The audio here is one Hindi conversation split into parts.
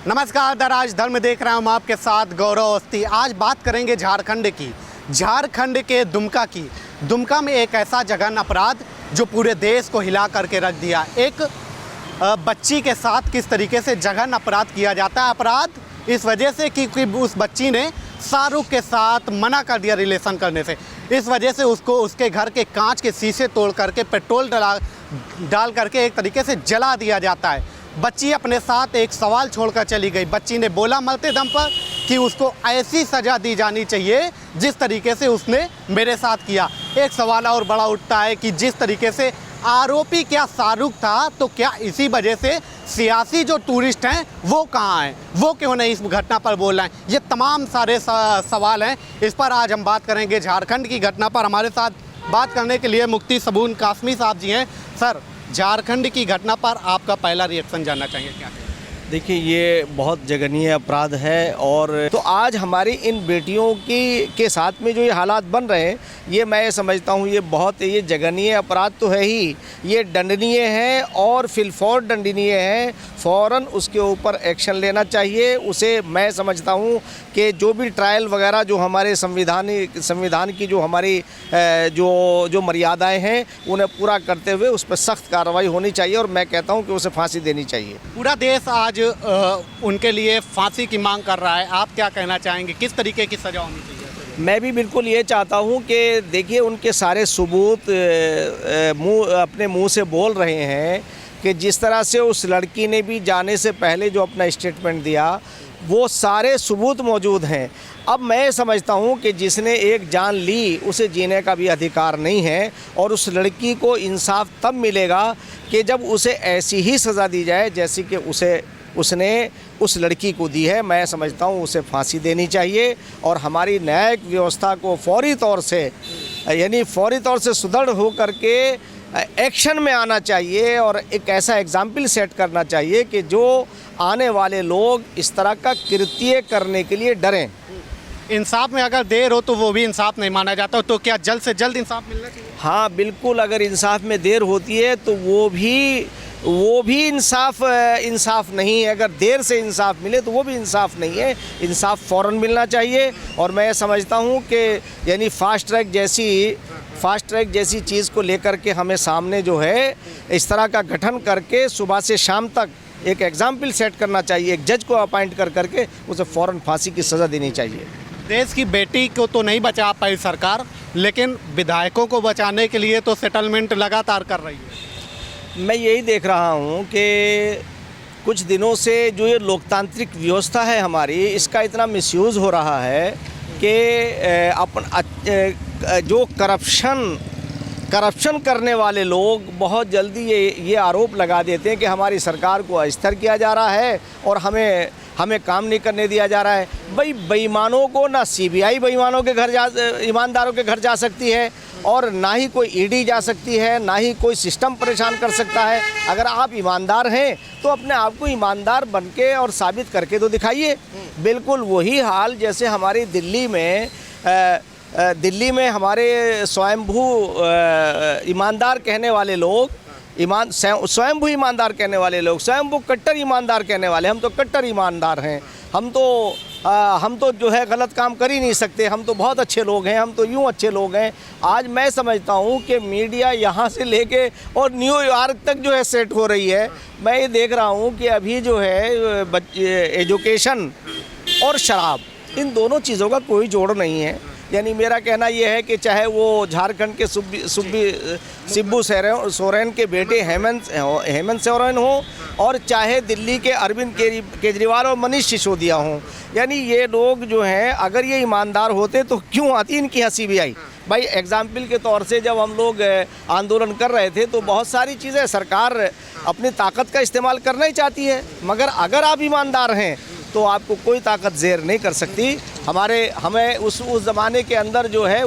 नमस्कार, दराज धर्म देख रहा हूँ आपके साथ गौरव अवस्थी। आज बात करेंगे झारखंड की, झारखंड के दुमका की। दुमका में एक ऐसा जघन्य अपराध जो पूरे देश को हिला करके रख दिया। एक बच्ची के साथ किस तरीके से जघन्य अपराध किया जाता है। अपराध इस वजह से कि उस बच्ची ने शाहरुख के साथ मना कर दिया रिलेशन करने से। इस वजह से उसको उसके घर के कांच के शीशे तोड़ करके पेट्रोल डाल करके एक तरीके से जला दिया जाता है। बच्ची अपने साथ एक सवाल छोड़कर चली गई। बच्ची ने बोला मरते दम पर कि उसको ऐसी सज़ा दी जानी चाहिए जिस तरीके से उसने मेरे साथ किया। एक सवाल और बड़ा उठता है कि जिस तरीके से आरोपी क्या शाहरुख था, तो क्या इसी वजह से सियासी जो टूरिस्ट हैं वो कहाँ हैं, वो क्यों नहीं इस घटना पर बोल रहे हैं। ये तमाम सारे सवाल हैं, इस पर आज हम बात करेंगे। झारखंड की घटना पर हमारे साथ बात करने के लिए मुफ्ती सबून कासमी साहब जी हैं। सर, झारखंड की घटना पर आपका पहला रिएक्शन जानना चाहिए क्या है? देखिए, ये बहुत जघन्य अपराध है। और तो आज हमारी इन बेटियों के साथ में जो ये हालात बन रहे हैं, ये मैं समझता हूँ ये जघन्य अपराध तो है ही, ये दंडनीय है और फिलफौर दंडनीय है। फ़ौरन उसके ऊपर एक्शन लेना चाहिए। उसे मैं समझता हूँ कि जो भी ट्रायल वगैरह जो हमारे संविधान की जो हमारी जो मर्यादाएं हैं उन्हें पूरा करते हुए उस पर सख्त कार्रवाई होनी चाहिए। और मैं कहता हूँ कि उसे फांसी देनी चाहिए। पूरा देश आज उनके लिए फांसी की मांग कर रहा है। आप क्या कहना चाहेंगे, किस तरीके की सज़ा होनी चाहिए? मैं भी बिल्कुल ये चाहता हूँ कि देखिए, उनके सारे सबूत अपने मुंह से बोल रहे हैं कि जिस तरह से उस लड़की ने भी जाने से पहले जो अपना स्टेटमेंट दिया, वो सारे सबूत मौजूद हैं। अब मैं समझता हूँ कि जिसने एक जान ली उसे जीने का भी अधिकार नहीं है। और उस लड़की को इंसाफ तब मिलेगा कि जब उसे ऐसी ही सज़ा दी जाए जैसी कि उसने उस लड़की को दी है। मैं समझता हूँ उसे फांसी देनी चाहिए और हमारी न्यायिक व्यवस्था को फौरी तौर से सुदृढ़ हो करके एक्शन में आना चाहिए और एक ऐसा एग्जाम्पल सेट करना चाहिए कि जो आने वाले लोग इस तरह का कृत्य करने के लिए डरें। इंसाफ में अगर देर हो तो वो भी इंसाफ नहीं माना जाता, तो क्या जल्द से जल्द इंसाफ मिलना चाहिए? हाँ बिल्कुल, अगर इंसाफ में देर होती है तो वो भी इंसाफ नहीं है। अगर देर से इंसाफ मिले तो वो भी इंसाफ नहीं है। इंसाफ फ़ौरन मिलना चाहिए। और मैं समझता हूँ कि फास्ट ट्रैक जैसी चीज़ को लेकर के हमें सामने जो है इस तरह का गठन करके सुबह से शाम तक एक एग्जाम्पल सेट करना चाहिए। एक जज को अपॉइंट करके उसे फ़ौरन फांसी की सज़ा देनी चाहिए। देश की बेटी को तो नहीं बचा पाई सरकार, लेकिन विधायकों को बचाने के लिए तो सेटलमेंट लगातार कर रही है। मैं यही देख रहा हूँ कि कुछ दिनों से जो ये लोकतांत्रिक व्यवस्था है हमारी, इसका इतना मिसयूज़ हो रहा है कि जो करप्शन करने वाले लोग बहुत जल्दी ये आरोप लगा देते हैं कि हमारी सरकार को अस्थिर किया जा रहा है और हमें काम नहीं करने दिया जा रहा है। भाई, बेईमानों को ना सीबीआई ईमानदारों के घर जा सकती है और ना ही कोई ईडी जा सकती है, ना ही कोई सिस्टम परेशान कर सकता है। अगर आप ईमानदार हैं तो अपने आप को ईमानदार बनके और साबित करके तो दिखाइए। बिल्कुल वही हाल जैसे हमारी दिल्ली में हमारे स्वयंभू ईमानदार कहने वाले लोग, स्वयंभू ईमानदार कहने वाले लोग, स्वयंभू कट्टर ईमानदार कहने वाले, हम तो कट्टर ईमानदार हैं। हम तो जो है गलत काम कर ही नहीं सकते, हम तो बहुत अच्छे लोग हैं, हम तो यूँ अच्छे लोग हैं। आज मैं समझता हूँ कि मीडिया यहाँ से लेके और न्यूयॉर्क तक जो है सेट हो रही है। मैं ये देख रहा हूँ कि अभी जो है एजुकेशन और शराब, इन दोनों चीज़ों का कोई जोड़ नहीं है। यानी मेरा कहना यह है कि चाहे वो झारखंड के शिबू सोरेन के बेटे हेमंत सोरेन हो और चाहे दिल्ली के अरविंद केजरीवाल और मनीष सिसोदिया हों, यानी ये लोग जो हैं अगर ये ईमानदार होते तो क्यों आती इनकी यहाँ सीबीआई। भाई, एग्जाम्पल के तौर से जब हम लोग आंदोलन कर रहे थे तो बहुत सारी चीज़ें सरकार अपनी ताकत का इस्तेमाल करना ही चाहती है, मगर अगर आप ईमानदार हैं तो आपको कोई ताकत ज़ेर नहीं कर सकती। हमें उस ज़माने के अंदर जो है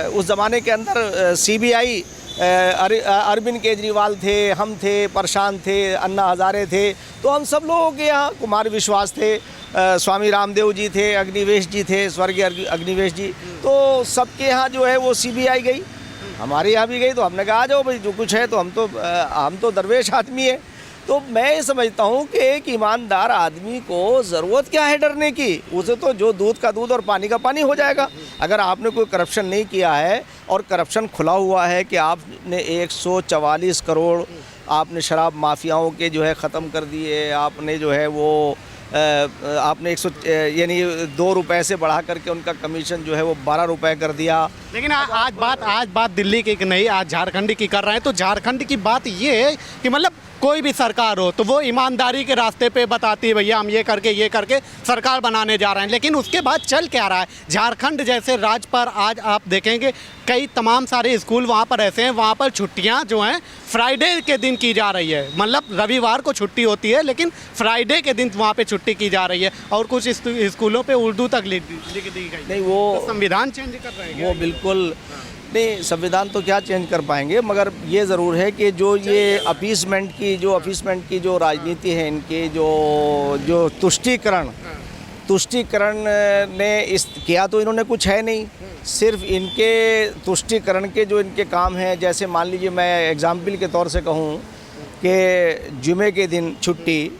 उस ज़माने के अंदर सीबीआई अरविंद केजरीवाल थे, हम थे, प्रशांत थे, अन्ना हज़ारे थे, तो हम सब लोगों के यहाँ कुमार विश्वास थे, स्वामी रामदेव जी थे, अग्निवेश जी थे, स्वर्गीय अग्निवेश जी, तो सबके यहाँ जो है वो सीबीआई गई, हमारे यहाँ भी गई। तो हमने कहा आ जाओ भाई, जो कुछ है तो हम तो दरवेश आदमी है, तो मैं ये समझता हूँ कि एक ईमानदार आदमी को ज़रूरत क्या है डरने की, उसे तो जो दूध का दूध और पानी का पानी हो जाएगा। अगर आपने कोई करप्शन नहीं किया है और करप्शन खुला हुआ है कि आपने 144 करोड़ आपने शराब माफियाओं के जो है ख़त्म कर दिए, आपने जो है वो आपने 100 यानी 2 रुपए से बढ़ा करके उनका कमीशन जो है वो 12 रुपए कर दिया। लेकिन आज बात दिल्ली की नहीं, आज झारखंड की कर रहे हैं। तो झारखंड की बात ये है कि मतलब कोई भी सरकार हो तो वो ईमानदारी के रास्ते पे बताती है भैया हम ये करके सरकार बनाने जा रहे हैं, लेकिन उसके बाद चल क्या रहा है। झारखंड जैसे राज्य पर आज आप देखेंगे कई तमाम सारे स्कूल वहाँ पर ऐसे हैं, वहाँ पर छुट्टियाँ जो हैं फ्राइडे के दिन की जा रही है। मतलब रविवार को छुट्टी होती है लेकिन फ्राइडे के दिन वहाँ पे छुट्टी की जा रही है, और कुछ स्कूलों पे उर्दू तक लिख दी गई। नहीं, वो तो संविधान चेंज कर रहे हैं वो बिल्कुल नहीं, संविधान तो क्या चेंज कर पाएंगे, मगर ये ज़रूर है कि जो ये अपीसमेंट की जो राजनीति है, इनकी जो तुष्टीकरण ने इस किया तो इन्होंने कुछ है नहीं। सिर्फ इनके तुष्टीकरण के जो इनके काम हैं, जैसे मान लीजिए मैं एग्जाम्पल के तौर से कहूँ कि जुमे के दिन छुट्टी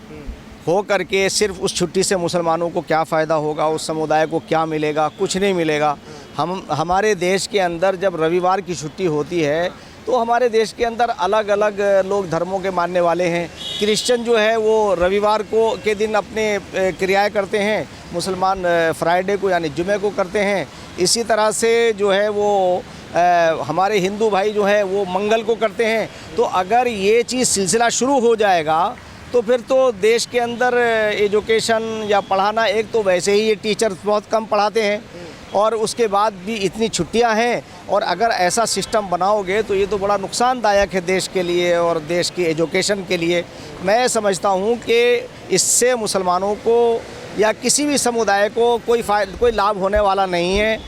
हो करके सिर्फ उस छुट्टी से मुसलमानों को क्या फ़ायदा होगा, उस समुदाय को क्या मिलेगा, कुछ नहीं मिलेगा। हमारे देश के अंदर जब रविवार की छुट्टी होती है तो हमारे देश के अंदर अलग अलग लोग धर्मों के मानने वाले हैं। क्रिश्चियन जो है वो रविवार के दिन अपने क्रियाएं करते हैं, मुसलमान फ्राइडे को यानी जुमे को करते हैं। इसी तरह से जो है वो हमारे हिंदू भाई जो है वो मंगल को करते हैं। तो अगर ये चीज़ सिलसिला शुरू हो जाएगा तो फिर तो देश के अंदर एजुकेशन या पढ़ाना, एक तो वैसे ही ये टीचर बहुत कम पढ़ाते हैं और उसके बाद भी इतनी छुट्टियां हैं, और अगर ऐसा सिस्टम बनाओगे तो ये तो बड़ा नुकसानदायक है देश के लिए और देश की एजुकेशन के लिए। मैं समझता हूँ कि इससे मुसलमानों को या किसी भी समुदाय को कोई लाभ होने वाला नहीं है,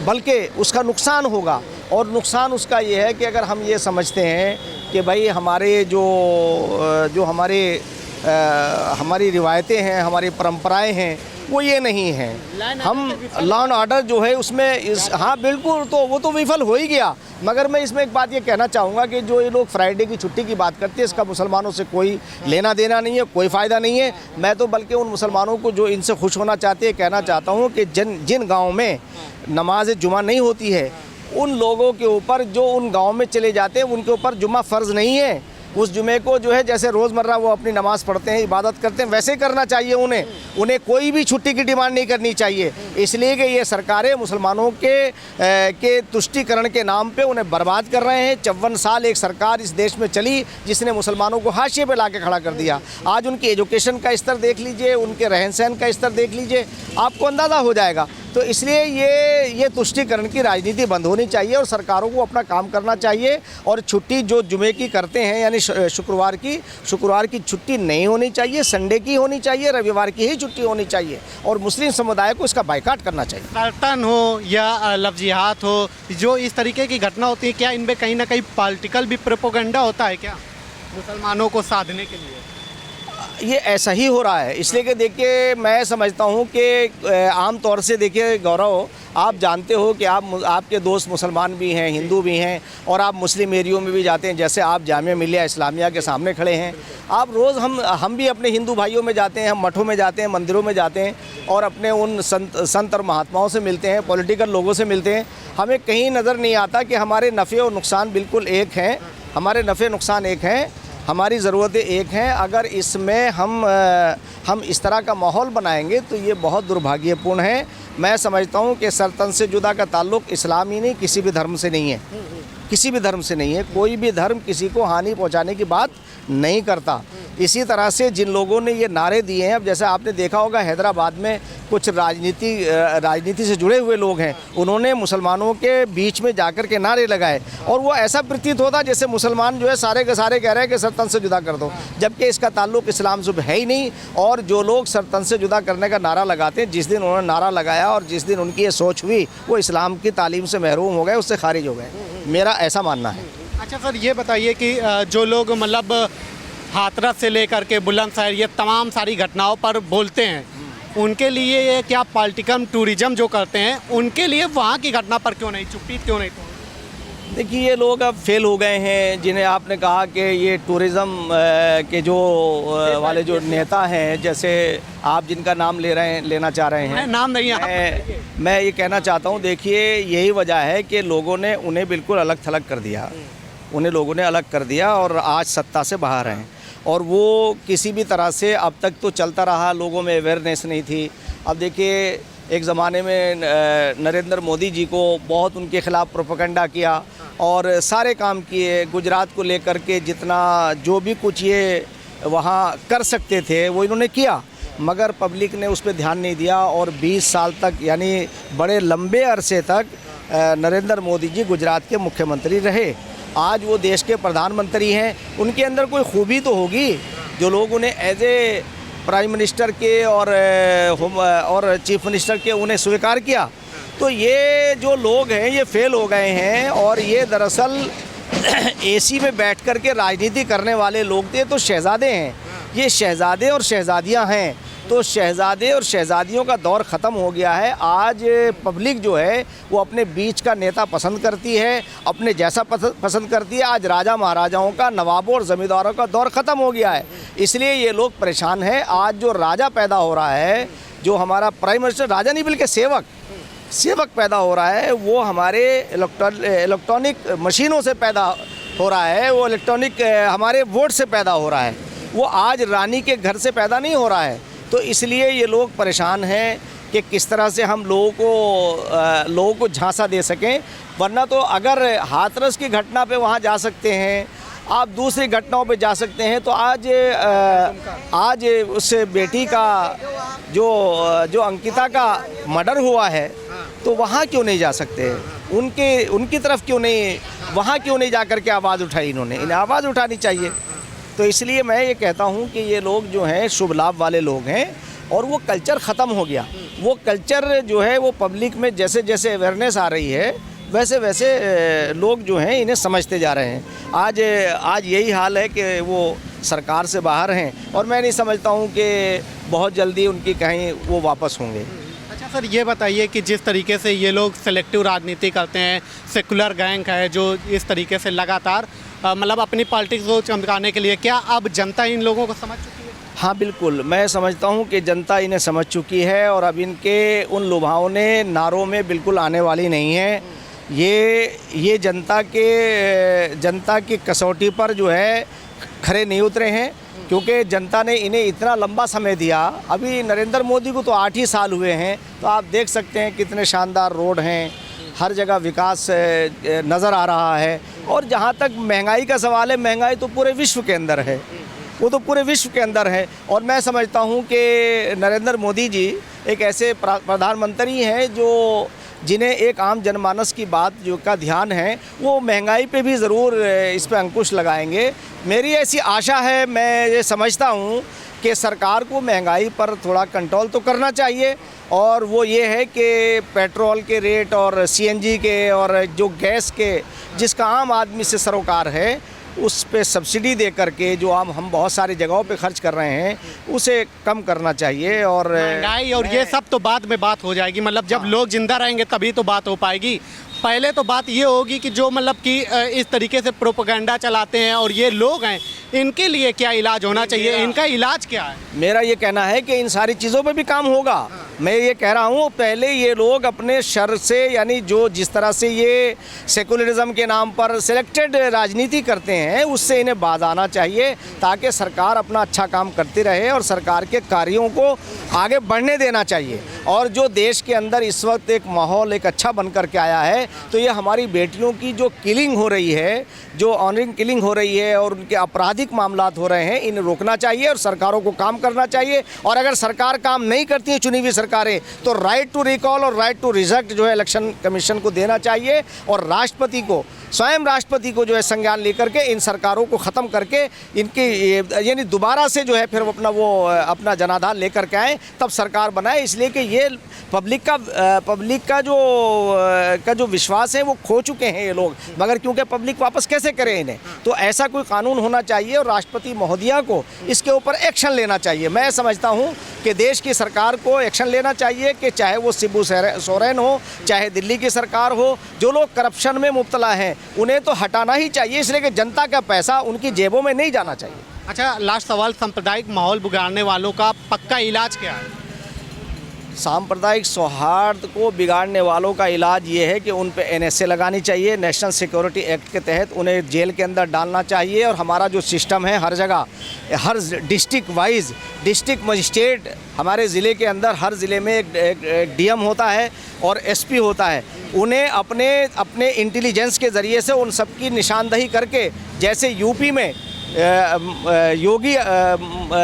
बल्कि उसका नुकसान होगा। और नुकसान उसका ये है कि अगर हम ये समझते हैं कि भाई हमारे जो हमारी रिवायतें हैं, हमारी परंपराएं हैं, वो ये नहीं हैं। हम लॉ एंड ऑर्डर जो है उसमें हाँ बिल्कुल, तो वो तो विफल हो ही गया। मगर मैं इसमें एक बात ये कहना चाहूँगा कि जो ये लोग फ्राइडे की छुट्टी की बात करते हैं, इसका मुसलमानों से कोई लेना देना नहीं है, कोई फ़ायदा नहीं है। मैं तो बल्कि उन मुसलमानों को जो इनसे खुश होना चाहते हैं कहना चाहता हूँ कि जिन गाँव में नमाज जुमा नहीं होती है, उन लोगों के ऊपर जो उन गाँव में चले जाते हैं उनके ऊपर जुमा फ़र्ज़ नहीं है। उस जुमे को जो है जैसे रोज़मर्रा वो अपनी नमाज़ पढ़ते हैं, इबादत करते हैं, वैसे करना चाहिए। उन्हें कोई भी छुट्टी की डिमांड नहीं करनी चाहिए, इसलिए कि ये सरकारें मुसलमानों के तुष्टीकरण के नाम पे उन्हें बर्बाद कर रहे हैं। 54 साल एक सरकार इस देश में चली जिसने मुसलमानों को हाशिए पे ला के खड़ा कर दिया। आज उनकी एजुकेशन का स्तर देख लीजिए, उनके रहन सहन का स्तर देख लीजिए, आपको अंदाज़ा हो जाएगा। तो इसलिए ये तुष्टीकरण की राजनीति बंद होनी चाहिए और सरकारों को अपना काम करना चाहिए। और छुट्टी जो जुमे की करते हैं यानी शुक्रवार की छुट्टी नहीं होनी चाहिए, संडे की होनी चाहिए, रविवार की ही छुट्टी होनी चाहिए, और मुस्लिम समुदाय को इसका बाइकाट करना चाहिए। कर्तन हो या लफ्जियात हो, जो इस तरीके की घटना होती है, क्या इनमें कहीं ना कहीं पॉलिटिकल भी प्रोपेगेंडा होता है क्या मुसलमानों को साधने के लिए? ये ऐसा ही हो रहा है, इसलिए कि देखिए मैं समझता हूँ कि आम तौर से देखिए गौरव, आप जानते हो कि आपके दोस्त मुसलमान भी हैं, हिंदू भी हैं, और आप मुस्लिम एरियो में भी जाते हैं। जैसे आप जामिया मिलिया इस्लामिया के सामने खड़े हैं, आप रोज़ हम भी अपने हिंदू भाइयों में जाते हैं, हम मठों में जाते हैं, मंदिरों में जाते हैं और अपने उन संत और महात्माओं से मिलते हैं, पॉलिटिकल लोगों से मिलते हैं। हमें कहीं नज़र नहीं आता कि हमारे नफ़े और नुकसान बिल्कुल एक हैं, हमारे नफ़े नुकसान एक हैं, हमारी ज़रूरतें एक हैं। अगर इसमें हम इस तरह का माहौल बनाएंगे तो ये बहुत दुर्भाग्यपूर्ण है। मैं समझता हूँ कि सरतन से जुदा का ताल्लुक़ इस्लाम ही नहीं, किसी भी धर्म से नहीं है, किसी भी धर्म से नहीं है। कोई भी धर्म किसी को हानि पहुँचाने की बात नहीं करता। इसी तरह से जिन लोगों ने ये नारे दिए हैं, अब जैसे आपने देखा होगा हैदराबाद में कुछ राजनीति से जुड़े हुए लोग हैं, उन्होंने मुसलमानों के बीच में जाकर के नारे लगाए, और वो ऐसा प्रतीत होता जैसे मुसलमान जो है सारे के सारे कह रहे हैं कि सरतन से जुदा कर दो, जबकि इसका ताल्लुक़ इस्लाम से है ही नहीं। और जो लोग सरतन से जुदा करने का नारा लगाते हैं, जिस दिन उन्होंने नारा लगाया और जिस दिन उनकी ये सोच हुई, वो इस्लाम की तालीम से महरूम हो गए, उससे खारिज हो गए, मेरा ऐसा मानना है। अच्छा सर, ये बताइए कि जो लोग मतलब हाथरस से लेकर के बुलंदशहर ये तमाम सारी घटनाओं पर बोलते हैं, उनके लिए ये क्या पॉलिटिकल टूरिज्म जो करते हैं, उनके लिए वहाँ की घटना पर क्यों नहीं चुप्पी क्यों नहीं? देखिए ये लोग अब फेल हो गए हैं, जिन्हें आपने कहा कि ये टूरिज़्म के जो वाले जो नेता हैं, जैसे आप जिनका नाम लेना चाह रहे हैं, नाम नहीं मैं ये कहना चाहता हूँ, देखिए यही वजह है कि लोगों ने उन्हें बिल्कुल अलग थलग कर दिया, उन्हें लोगों ने अलग कर दिया और आज सत्ता से बाहर हैं। और वो किसी भी तरह से अब तक तो चलता रहा, लोगों में अवेयरनेस नहीं थी। अब देखिए एक ज़माने में नरेंद्र मोदी जी को बहुत उनके ख़िलाफ़ प्रोपेगेंडा किया और सारे काम किए, गुजरात को लेकर के जितना जो भी कुछ ये वहाँ कर सकते थे वो इन्होंने किया, मगर पब्लिक ने उस पर ध्यान नहीं दिया और 20 साल तक यानी बड़े लंबे अरसे तक नरेंद्र मोदी जी गुजरात के मुख्यमंत्री रहे। आज वो देश के प्रधानमंत्री हैं, उनके अंदर कोई खूबी तो होगी जो लोग उन्हें एज ए प्राइम मिनिस्टर के और चीफ मिनिस्टर के उन्हें स्वीकार किया। तो ये जो लोग हैं ये फेल हो गए हैं और ये दरअसल एसी में बैठ कर के राजनीति करने वाले लोग थे, तो शहज़ादे हैं, ये शहज़ादे और शहज़ादियाँ हैं। तो शहज़ादे और शहज़ादियों का दौर ख़त्म हो गया है। आज पब्लिक जो है वो अपने बीच का नेता पसंद करती है, अपने जैसा पसंद करती है। आज राजा महाराजाओं का, नवाबों और ज़मींदारों का दौर ख़त्म हो गया है, इसलिए ये लोग परेशान हैं। आज जो राजा पैदा हो रहा है, जो हमारा प्राइम मिनिस्टर, राजा नहीं बल्कि सेवक पैदा हो रहा है, वो हमारे इलेक्ट्रॉनिक मशीनों से पैदा हो रहा है, वो इलेक्ट्रॉनिक हमारे वोट से पैदा हो रहा है, वो आज रानी के घर से पैदा नहीं हो रहा है। तो इसलिए ये लोग परेशान हैं कि किस तरह से हम लोगों को झांसा दे सकें। वरना तो अगर हाथरस की घटना पे वहाँ जा सकते हैं, आप दूसरी घटनाओं पे जा सकते हैं, तो आज उस बेटी का जो अंकिता का मर्डर हुआ है, तो वहाँ क्यों नहीं जा सकते? उनकी तरफ क्यों नहीं, वहाँ क्यों नहीं जा कर के आवाज़ उठाई इन्होंने? इन्हें आवाज़ उठानी चाहिए। तो इसलिए मैं ये कहता हूँ कि ये लोग जो हैं शुभ लाभ वाले लोग हैं और वो कल्चर ख़त्म हो गया। वो कल्चर जो है वो पब्लिक में जैसे जैसे अवेयरनेस आ रही है वैसे वैसे लोग जो हैं इन्हें समझते जा रहे हैं। आज यही हाल है कि वो सरकार से बाहर हैं और मैं नहीं समझता हूँ कि बहुत जल्दी उनकी कहीं वो वापस होंगे। अच्छा सर, ये बताइए कि जिस तरीके से ये लोग सेलेक्टिव राजनीति करते हैं, सेकुलर गैंग है जो इस तरीके से लगातार मतलब अपनी पॉलिटिक्स को चमकाने के लिए, क्या अब जनता इन लोगों को समझ चुकी है? हाँ बिल्कुल, मैं समझता हूँ कि जनता इन्हें समझ चुकी है और अब इनके उन लुभावने नारों में बिल्कुल आने वाली नहीं है। ये जनता की कसौटी पर जो है खरे नहीं उतरे हैं, क्योंकि जनता ने इन्हें इतना लंबा समय दिया। अभी नरेंद्र मोदी को तो 8 ही साल हुए हैं, तो आप देख सकते हैं कितने शानदार रोड हैं, हर जगह विकास नज़र आ रहा है। और जहाँ तक महंगाई का सवाल है, महंगाई तो पूरे विश्व के अंदर है, वो तो पूरे विश्व के अंदर है। और मैं समझता हूँ कि नरेंद्र मोदी जी एक ऐसे प्रधानमंत्री हैं जिन्हें एक आम जनमानस की बात जो का ध्यान है, वो महंगाई पे भी ज़रूर इस पे अंकुश लगाएंगे। मेरी ऐसी आशा है, मैं ये समझता हूँ कि सरकार को महंगाई पर थोड़ा कंट्रोल तो करना चाहिए, और वो ये है कि पेट्रोल के रेट और सीएनजी के और जो गैस के जिसका आम आदमी से सरोकार है, उस पे सब्सिडी दे करके जो हम बहुत सारी जगहों पे खर्च कर रहे हैं उसे कम करना चाहिए। और महंगाई और ये सब तो बाद में बात हो जाएगी, मतलब जब लोग जिंदा रहेंगे तभी तो बात हो पाएगी। पहले तो बात ये होगी कि जो मतलब कि इस तरीके से प्रोपेगेंडा चलाते हैं और ये लोग हैं, इनके लिए क्या इलाज होना चाहिए, इनका इलाज क्या है? मेरा ये कहना है कि इन सारी चीज़ों पे भी काम होगा। मैं ये कह रहा हूँ, पहले ये लोग अपने शर से, यानी जो जिस तरह से ये सेकुलरिज्म के नाम पर सिलेक्टेड राजनीति करते हैं, उससे इन्हें बाज आना चाहिए, ताकि सरकार अपना अच्छा काम करती रहे और सरकार के कार्यों को आगे बढ़ने देना चाहिए। और जो देश के अंदर इस वक्त एक माहौल एक अच्छा बन कर के आया है, तो ये हमारी बेटियों की जो किलिंग हो रही है, जो ऑनरिंग किलिंग हो रही है और उनके आपराधिक मामलात हो रहे हैं, इन्हें रोकना चाहिए और सरकारों को काम करना चाहिए। और अगर सरकार काम नहीं करती है, चुनी हुई सरकारें, तो राइट टू रिकॉल और राइट टू रिजेक्ट जो है इलेक्शन कमीशन को देना चाहिए, और राष्ट्रपति को, स्वयं राष्ट्रपति को जो है संज्ञान लेकर के इन सरकारों को ख़त्म करके इनकी यानी दोबारा से जो है फिर अपना जनाधार लेकर के आए, तब सरकार बनाए। इसलिए कि ये पब्लिक का जो विश्वास है वो खो चुके हैं ये लोग, मगर क्योंकि पब्लिक वापस कैसे करे इन्हें, तो ऐसा कोई कानून होना चाहिए और राष्ट्रपति महोदया को इसके ऊपर एक्शन लेना चाहिए। मैं समझता हूँ कि कि देश की सरकार को एक्शन लेना चाहिए कि चाहे वो शिबू सोरेन हो, चाहे दिल्ली की सरकार हो, जो लोग करप्शन में मुब्तला हैं उन्हें तो हटाना ही चाहिए, इसलिए कि जनता का पैसा उनकी जेबों में नहीं जाना चाहिए। अच्छा, लास्ट सवाल, सांप्रदायिक माहौल बिगाड़ने वालों का पक्का इलाज क्या है? सांप्रदायिक सौहार्द को बिगाड़ने वालों का इलाज ये है कि उन पे NSA लगानी चाहिए, नेशनल सिक्योरिटी एक्ट के तहत उन्हें जेल के अंदर डालना चाहिए। और हमारा जो सिस्टम है हर जगह, हर डिस्ट्रिक्ट वाइज डिस्ट्रिक्ट मजिस्ट्रेट, हमारे ज़िले के अंदर हर ज़िले में एक DM होता है और SP होता है, उन्हें अपने इंटेलिजेंस के ज़रिए से उन सब की निशानदही करके, जैसे यूपी में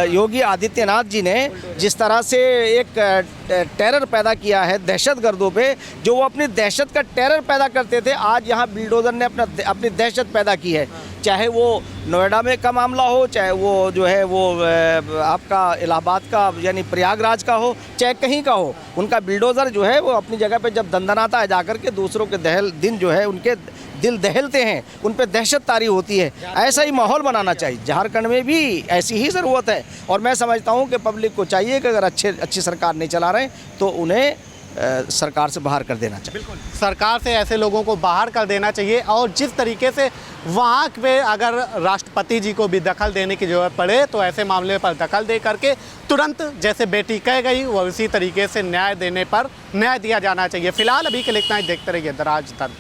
योगी आदित्यनाथ जी ने जिस तरह से एक टेरर पैदा किया है दहशतगर्दों पे, जो वो अपनी दहशत का टेरर पैदा करते थे, आज यहाँ बिल्डोज़र ने अपनी दहशत पैदा की है। चाहे वो नोएडा में का मामला हो, चाहे वो जो है वो आपका इलाहाबाद का यानी प्रयागराज का हो, चाहे कहीं का हो, उनका बिल्डोज़र जो है वो अपनी जगह पे जब दंदनाता है जाकर के दूसरों के दिन जो है उनके दिल दहलते हैं, उन पे दहशत तारी होती है। ऐसा ही माहौल बनाना चाहिए। झारखंड में भी ऐसी ही ज़रूरत है और मैं समझता हूँ कि पब्लिक को चाहिए कि अगर अच्छी सरकार नहीं चला रहे तो उन्हें सरकार से बाहर कर देना चाहिए। बिल्कुल, सरकार से ऐसे लोगों को बाहर कर देना चाहिए और जिस तरीके से वहाँ पे अगर राष्ट्रपति जी को भी दखल देने की ज़रूरत पड़े तो ऐसे मामले पर दखल दे करके तुरंत जैसे बेटी कह गई वो उसी तरीके से न्याय देने पर न्याय दिया जाना चाहिए। फिलहाल अभी के लिए इतना ही। देखते रहिए दराज तक।